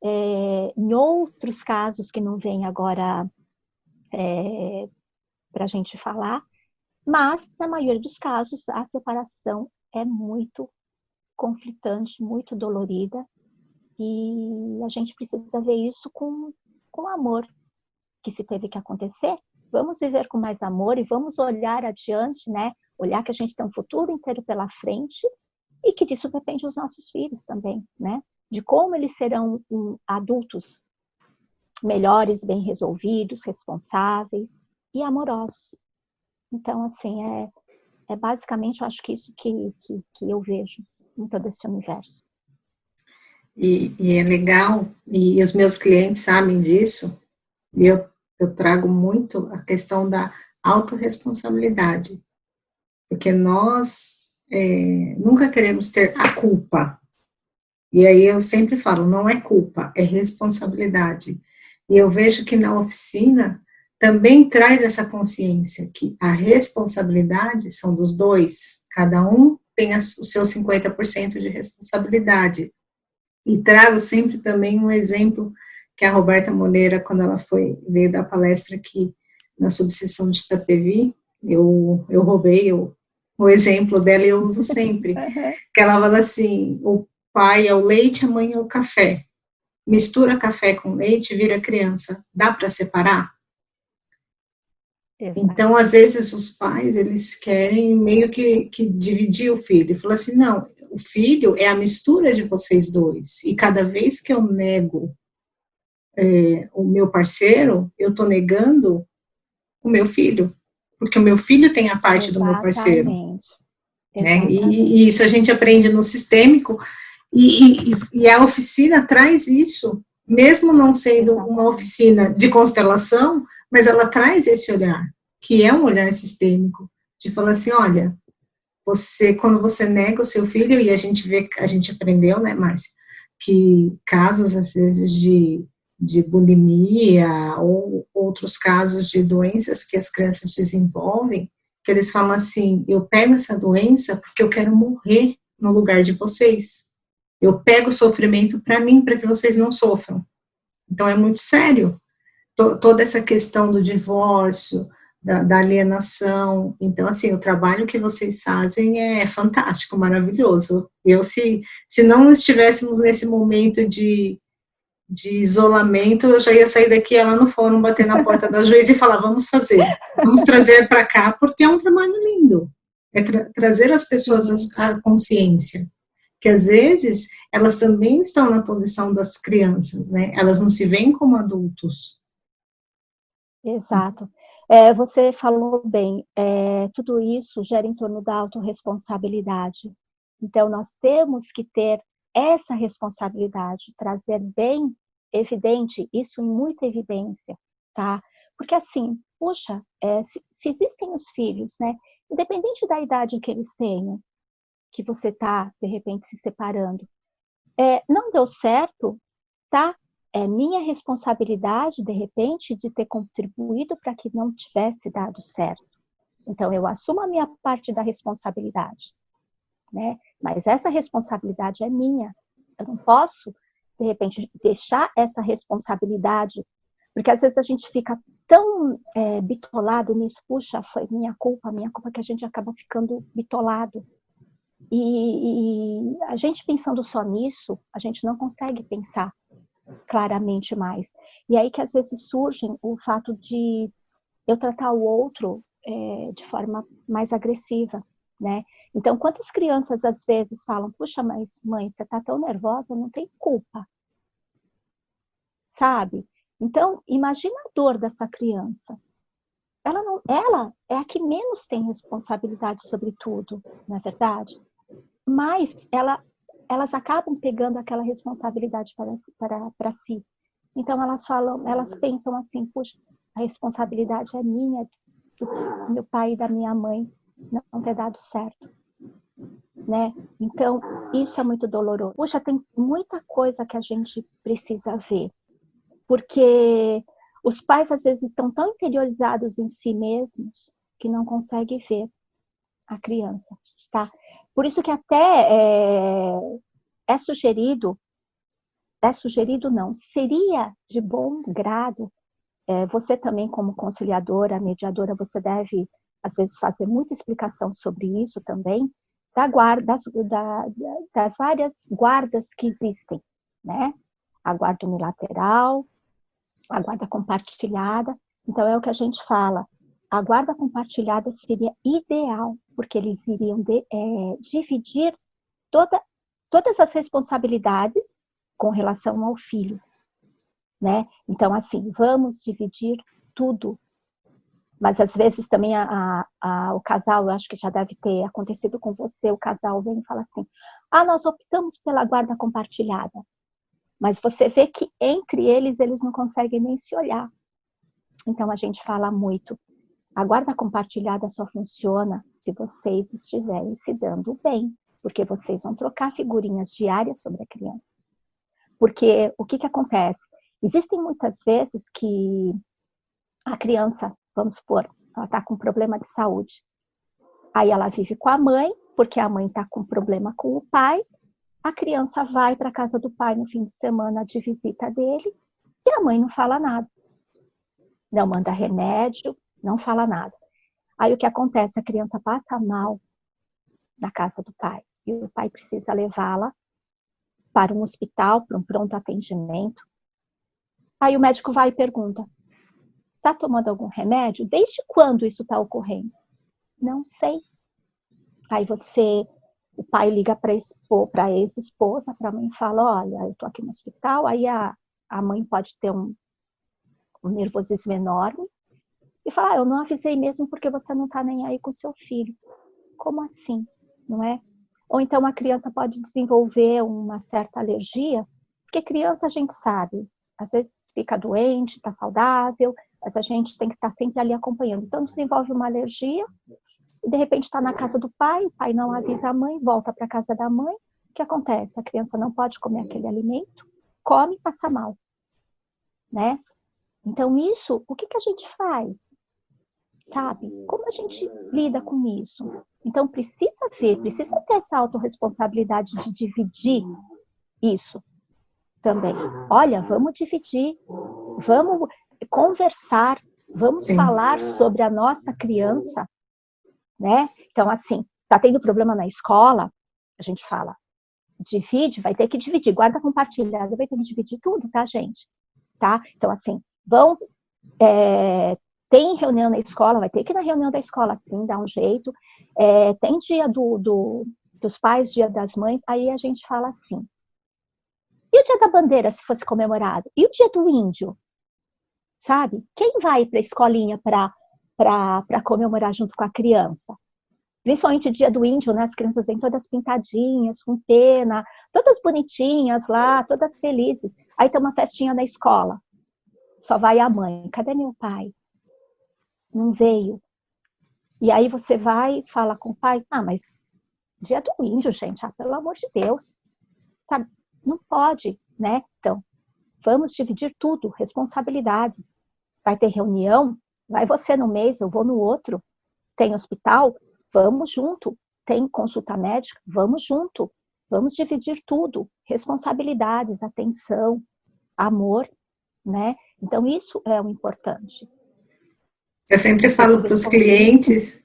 Em outros casos que não vem agora para a gente falar, mas na maioria dos casos a separação é muito conflitante, muito dolorida, e a gente precisa ver isso com amor, que se teve que acontecer, vamos viver com mais amor e vamos olhar adiante, né? Olhar que a gente tem um futuro inteiro pela frente e que disso depende dos nossos filhos também, né? De como eles serão adultos melhores, bem resolvidos, responsáveis e amorosos. Então, assim, basicamente, eu acho que isso que eu vejo em todo esse universo. E é legal, e os meus clientes sabem disso, e eu trago muito a questão da autorresponsabilidade, porque nós nunca queremos ter a culpa. E aí eu sempre falo, não é culpa, é responsabilidade. E eu vejo que na oficina também traz essa consciência que a responsabilidade são dos dois, cada um tem o seu 50% de responsabilidade. E trago sempre também um exemplo que a Roberta Moreira, quando ela veio dar palestra aqui na subseção de Itapevi, eu roubei o exemplo dela e eu uso sempre, que ela fala assim, o pai é o leite, a mãe é o café. Mistura café com leite e vira criança. Dá para separar? Exato. Então, às vezes, os pais, eles querem meio que dividir o filho. Fala assim, não, o filho é a mistura de vocês dois. E cada vez que eu nego o meu parceiro, eu estou negando o meu filho. Porque o meu filho tem a parte do meu parceiro. Né? E isso a gente aprende no sistêmico. E a oficina traz isso, mesmo não sendo uma oficina de constelação, mas ela traz esse olhar, que é um olhar sistêmico, de falar assim, olha, quando você nega o seu filho, e a gente aprendeu, né, Márcia, que casos, às vezes, de bulimia, ou outros casos de doenças que as crianças desenvolvem, que eles falam assim, eu pego essa doença porque eu quero morrer no lugar de vocês. Eu pego o sofrimento para mim, para que vocês não sofram. Então, é muito sério. Toda essa questão do divórcio, da alienação. Então, assim, o trabalho que vocês fazem é fantástico, maravilhoso. Eu, se não estivéssemos nesse momento de isolamento, eu já ia sair daqui, ela no fórum, bater na porta da juíza e falar, vamos fazer, vamos trazer para cá, porque é um trabalho lindo. É trazer as pessoas à consciência, que às vezes elas também estão na posição das crianças, né? Elas não se veem como adultos. Exato. Você falou bem, tudo isso gira em torno da autorresponsabilidade. Então, nós temos que ter essa responsabilidade, trazer bem evidente, isso em muita evidência, tá? Porque assim, puxa, se existem os filhos, né? Independente da idade que eles tenham, que você tá, de repente, se separando, não deu certo, tá? É minha responsabilidade, de repente, de ter contribuído para que não tivesse dado certo. Então, eu assumo a minha parte da responsabilidade, né? Mas essa responsabilidade é minha. Eu não posso, de repente, deixar essa responsabilidade, porque às vezes a gente fica tão bitolado nisso, puxa, foi minha culpa, que a gente acaba ficando bitolado. E a gente pensando só nisso, a gente não consegue pensar claramente mais. E aí que às vezes surge o fato de eu tratar o outro de forma mais agressiva, né? Então, quantas crianças às vezes falam, puxa, mas mãe, você tá tão nervosa, não tem culpa, sabe? Então, imagina a dor dessa criança. Ela é a que menos tem responsabilidade sobre tudo, não é verdade? Mas elas acabam pegando aquela responsabilidade para si. Então elas pensam assim, puxa, a responsabilidade é minha, do meu pai e da minha mãe não ter dado certo, né? Então isso é muito doloroso. Puxa, tem muita coisa que a gente precisa ver, porque os pais às vezes estão tão interiorizados em si mesmos que não conseguem ver a criança, tá? Por isso que até sugerido não, seria de bom grado, você também como conciliadora, mediadora, você deve, às vezes, fazer muita explicação sobre isso também, das várias guardas que existem, né? A guarda unilateral, a guarda compartilhada, então é o que a gente fala, a guarda compartilhada seria ideal, porque eles iriam dividir todas as responsabilidades com relação ao filho, né? Então, assim, vamos dividir tudo. Mas, às vezes, também o casal, eu acho que já deve ter acontecido com você, o casal vem e fala assim, nós optamos pela guarda compartilhada. Mas você vê que entre eles não conseguem nem se olhar. Então, a gente fala muito, a guarda compartilhada só funciona se vocês estiverem se dando bem, porque vocês vão trocar figurinhas diárias sobre a criança. Porque o que acontece? Existem muitas vezes que a criança, vamos supor, ela está com problema de saúde. Aí ela vive com a mãe, porque a mãe está com problema com o pai. A criança vai para a casa do pai no fim de semana de visita dele e a mãe não fala nada. Não manda remédio, não fala nada. Aí o que acontece? A criança passa mal na casa do pai e o pai precisa levá-la para um hospital, para um pronto atendimento. Aí o médico vai e pergunta, está tomando algum remédio? Desde quando isso está ocorrendo? Não sei. Aí o pai liga para a ex-esposa, para a mãe e fala, olha, eu estou aqui no hospital. Aí a mãe pode ter um nervosismo enorme e fala, eu não avisei mesmo porque você não está nem aí com seu filho. Como assim? Não é? Ou então a criança pode desenvolver uma certa alergia, porque criança a gente sabe, às vezes fica doente, está saudável, mas a gente tem que estar sempre ali acompanhando. Então desenvolve uma alergia, e de repente está na casa do pai, o pai não avisa a mãe, volta para a casa da mãe, o que acontece? A criança não pode comer aquele alimento, come e passa mal, né? Então isso, o que a gente faz? Sabe? Como a gente lida com isso? Então, precisa ter essa autorresponsabilidade de dividir isso também. Olha, vamos dividir, vamos conversar, Vamos Sim. falar sobre a nossa criança, né? Então, assim, tá tendo problema na escola, a gente fala, divide, vai ter que dividir, guarda compartilhada, vai ter que dividir tudo, tá, gente? Tá? Então, assim, tem reunião na escola, vai ter que ir na reunião da escola, sim, dar um jeito. Tem dia dos pais, dia das mães, aí a gente fala assim, e o dia da bandeira, se fosse comemorado? E o dia do índio? Sabe? Quem vai para a escolinha para comemorar junto com a criança? Principalmente o dia do índio, né? As crianças vêm todas pintadinhas, com pena, todas bonitinhas lá, todas felizes. Aí tem uma festinha na escola. Só vai a mãe. Cadê meu pai? Não veio. E aí você vai e fala com o pai, mas dia do índio, gente, pelo amor de Deus. Sabe? Não pode, né? Então, vamos dividir tudo, responsabilidades. Vai ter reunião, vai você no mês, eu vou no outro. Tem hospital, vamos junto. Tem consulta médica, vamos junto. Vamos dividir tudo, responsabilidades, atenção, amor, né? Então, isso é o importante. Eu sempre falo para os clientes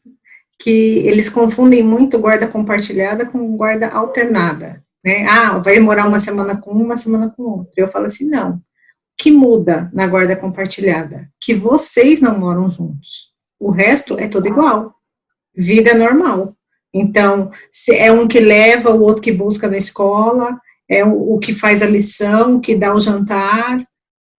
que eles confundem muito guarda compartilhada com guarda alternada, né? Vai morar uma semana com uma semana com outra. Eu falo assim, não. O que muda na guarda compartilhada? Que vocês não moram juntos. O resto é tudo igual. Vida normal. Então, se é um que leva, o outro que busca na escola, é o que faz a lição, que dá o jantar,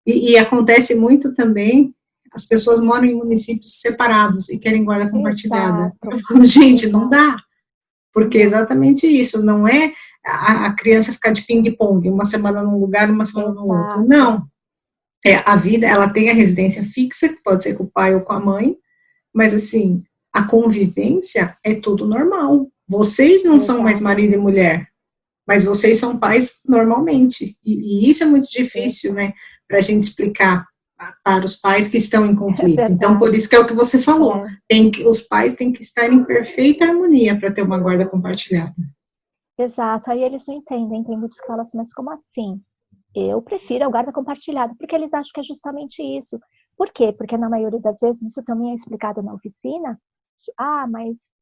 e acontece muito também, as pessoas moram em municípios separados e querem guarda compartilhada. Eu falo, gente, não dá, porque é exatamente isso, não é a criança ficar de ping-pong, uma semana num lugar, uma semana no outro, não. A vida, ela tem a residência fixa, que pode ser com o pai ou com a mãe, mas assim, a convivência é tudo normal. Vocês não são mais marido e mulher, mas vocês são pais normalmente. E isso é muito difícil, né, para a gente explicar para os pais que estão em conflito. Então, por isso que é o que você falou. Os pais têm que estar em perfeita harmonia para ter uma guarda compartilhada. Exato. Aí eles não entendem. Tem muitos que falam assim, mas como assim? Eu prefiro a guarda compartilhada, porque eles acham que é justamente isso. Por quê? Porque na maioria das vezes, isso também é explicado na oficina, mas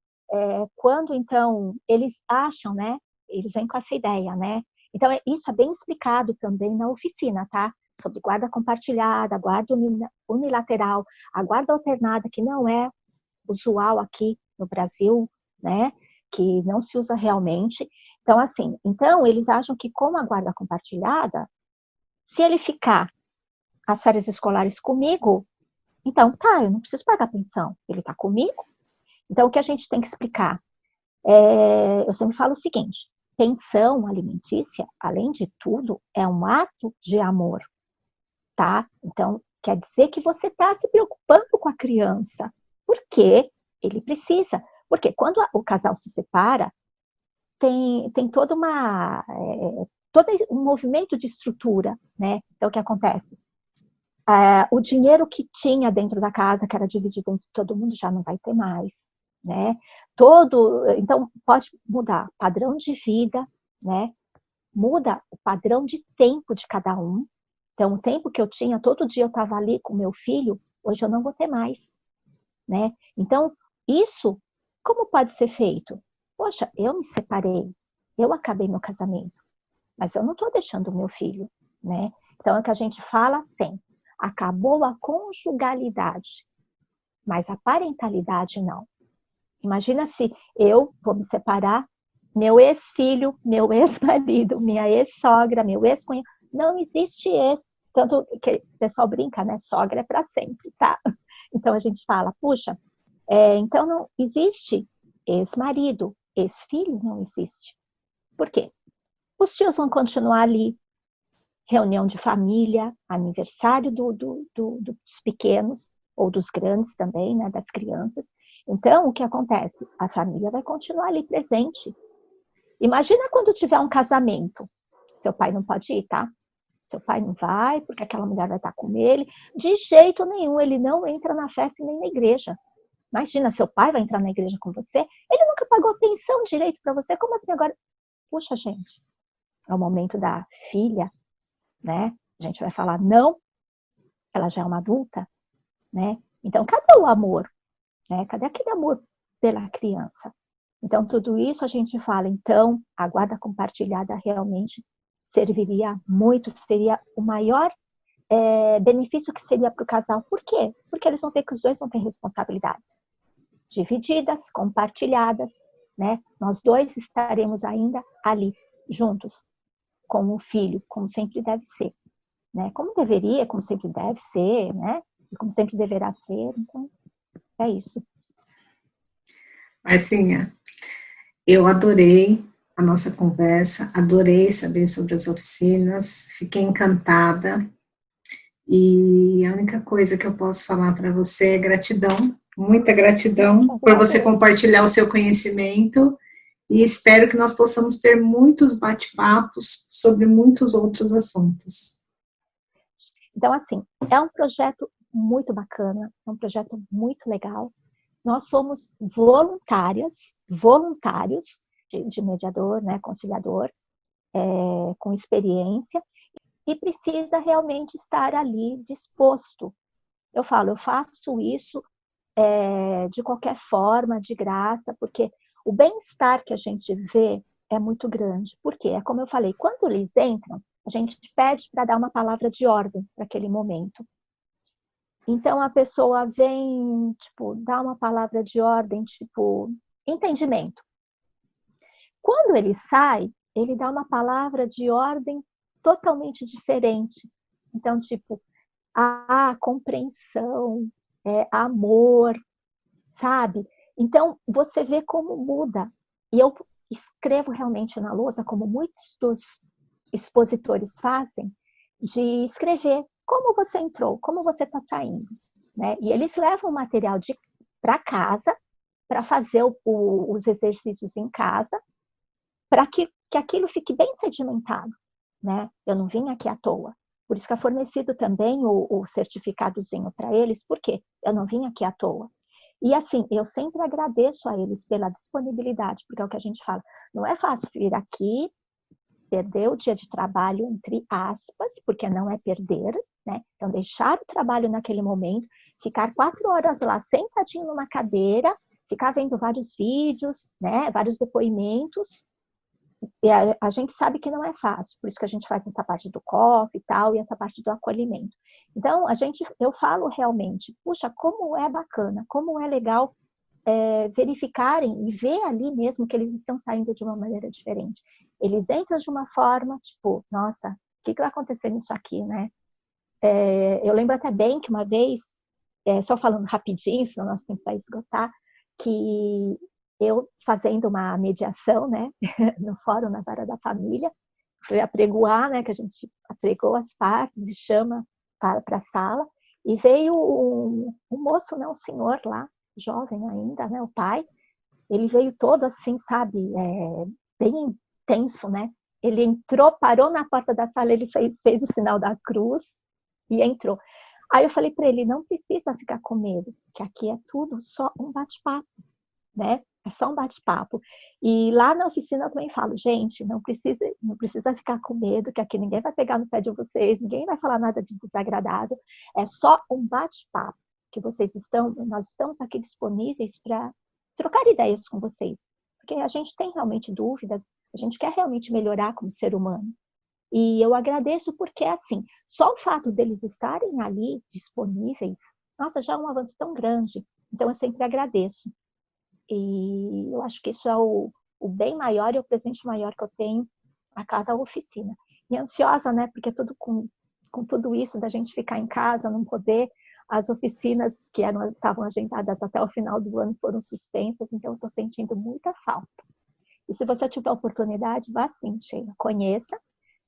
quando então, eles acham, né, eles vêm com essa ideia, né, então isso é bem explicado também na oficina, tá, sobre guarda compartilhada, guarda unilateral, a guarda alternada, que não é usual aqui no Brasil, né, que não se usa realmente. Então, assim, eles acham que com a guarda compartilhada, se ele ficar as férias escolares comigo, então eu não preciso pagar pensão, ele está comigo. Então, o que a gente tem que explicar? Eu sempre falo o seguinte, pensão alimentícia, além de tudo, é um ato de amor, tá? Então, quer dizer que você está se preocupando com a criança, porque ele precisa. Porque quando o casal se separa, tem todo um movimento de estrutura, né? Então, o que acontece? O dinheiro que tinha dentro da casa, que era dividido entre todo mundo, já não vai ter mais, né? Então, pode mudar padrão de vida, né? Muda o padrão de tempo de cada um. Então, o tempo que eu tinha, todo dia eu estava ali com meu filho, hoje eu não vou ter mais, né? Então, isso, como pode ser feito? Poxa, eu me separei, eu acabei meu casamento, mas eu não estou deixando o meu filho, né? Então, é o que a gente fala sempre. Acabou a conjugalidade, mas a parentalidade não. Imagina se eu vou me separar, meu ex-filho, meu ex-marido, minha ex-sogra, meu ex-cunhado, não existe esse. Tanto que o pessoal brinca, né? Sogra é para sempre, tá? Então a gente fala, puxa, então não existe ex-marido, ex-filho não existe. Por quê? Os tios vão continuar ali, reunião de família, aniversário dos pequenos, ou dos grandes também, né, das crianças. Então, o que acontece? A família vai continuar ali presente. Imagina quando tiver um casamento. Seu pai não pode ir, tá? Seu pai não vai, porque aquela mulher vai estar com ele. De jeito nenhum, ele não entra na festa nem na igreja. Imagina, seu pai vai entrar na igreja com você, ele nunca pagou pensão direito para você, como assim agora? Puxa, gente, é o momento da filha, né? A gente vai falar não, ela já é uma adulta, né? Então, cadê o amor? Né? Cadê aquele amor pela criança? Então, tudo isso a gente fala, então, a guarda compartilhada realmente serviria muito, seria o maior benefício que seria para o casal. Por quê? Porque eles vão ter que os dois vão ter responsabilidades divididas, compartilhadas, né? Nós dois estaremos ainda ali, juntos, com o filho, como sempre deve ser, né? Como deveria, como sempre deve ser, né? E como sempre deverá ser, então, é isso. Marcinha, eu adorei a nossa conversa, adorei saber sobre as oficinas, fiquei encantada, e a única coisa que eu posso falar para você é gratidão, muita gratidão por você compartilhar o seu conhecimento, e espero que nós possamos ter muitos bate-papos sobre muitos outros assuntos. Então, assim, é um projeto muito bacana, é um projeto muito legal. Nós somos voluntários de mediador, né, conciliador, com experiência, e precisa realmente estar ali disposto. Eu falo, eu faço isso de qualquer forma, de graça, porque o bem-estar que a gente vê é muito grande. Por quê? É como eu falei, quando eles entram, a gente pede para dar uma palavra de ordem para aquele momento. Então, a pessoa vem, tipo, dá uma palavra de ordem, tipo, entendimento. Quando ele sai, ele dá uma palavra de ordem totalmente diferente. Então, tipo, compreensão, amor, sabe? Então, você vê como muda. E eu escrevo realmente na lousa, como muitos dos expositores fazem, de escrever como você entrou, como você está saindo, né? E eles levam o material para casa, para fazer os exercícios em casa, para que aquilo fique bem sedimentado, né? Eu não vim aqui à toa. Por isso que é fornecido também o certificadozinho para eles, porque eu não vim aqui à toa. E assim, eu sempre agradeço a eles pela disponibilidade, porque é o que a gente fala, não é fácil vir aqui, perder o dia de trabalho, entre aspas, porque não é perder, né? Então, deixar o trabalho naquele momento, ficar 4 horas lá sentadinho numa cadeira, ficar vendo vários vídeos, né? Vários depoimentos. E a gente sabe que não é fácil, por isso que a gente faz essa parte do coffee e tal, e essa parte do acolhimento. Então, eu falo realmente, puxa, como é bacana, como é legal verificarem e ver ali mesmo que eles estão saindo de uma maneira diferente. Eles entram de uma forma, tipo, nossa, o que vai acontecer nisso aqui, né? Eu lembro até bem que uma vez, só falando rapidinho, senão nosso tempo vai esgotar, que eu fazendo uma mediação, né, no fórum na Vara da Família, fui apregoar, né, que a gente apregou as partes e chama para a sala, e veio um moço, né, um senhor lá, jovem ainda, né, o pai, ele veio todo assim, sabe, bem tenso, né, ele entrou, parou na porta da sala, ele fez o sinal da cruz e entrou. Aí eu falei para ele, não precisa ficar com medo, que aqui é tudo só um bate-papo, né? É só um bate-papo. E lá na oficina eu também falo, gente, não precisa ficar com medo, que aqui ninguém vai pegar no pé de vocês, ninguém vai falar nada de desagradável. É só um bate-papo que nós estamos aqui disponíveis para trocar ideias com vocês. Porque a gente tem realmente dúvidas, a gente quer realmente melhorar como ser humano. E eu agradeço porque, assim, só o fato deles estarem ali disponíveis, nossa, já é um avanço tão grande. Então, eu sempre agradeço. E eu acho que isso é o bem maior e o presente maior que eu tenho a cada oficina. E ansiosa, né? Porque tudo com tudo isso da gente ficar em casa, não poder, as oficinas que estavam agendadas até o final do ano foram suspensas, então eu estou sentindo muita falta. E se você tiver oportunidade, vá sim, Sheila, conheça,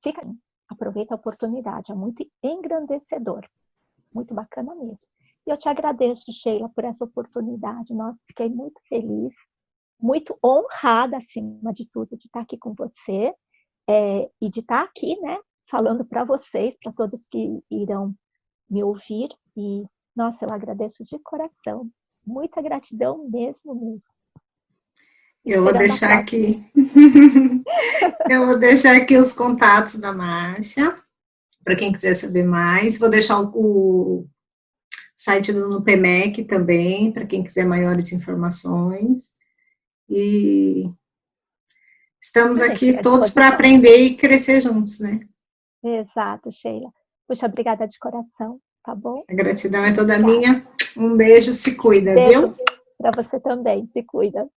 fica aí, aproveita a oportunidade, é muito engrandecedor, muito bacana mesmo. E eu te agradeço, Sheila, por essa oportunidade. Nossa, fiquei muito feliz, muito honrada, acima de tudo, de estar aqui com você e de estar aqui, né, falando para vocês, para todos que irão me ouvir. E, nossa, eu agradeço de coração. Muita gratidão mesmo, mesmo. Eu vou deixar aqui. Eu vou deixar aqui os contatos da Márcia, para quem quiser saber mais. Vou deixar o site do NUPEMEC também, para quem quiser maiores informações. E estamos aqui todos para aprender e crescer juntos, né? Exato, Sheila. Puxa, obrigada de coração, tá bom? A gratidão é toda minha. Um beijo, se cuida, Beijo viu? para você também, se cuida.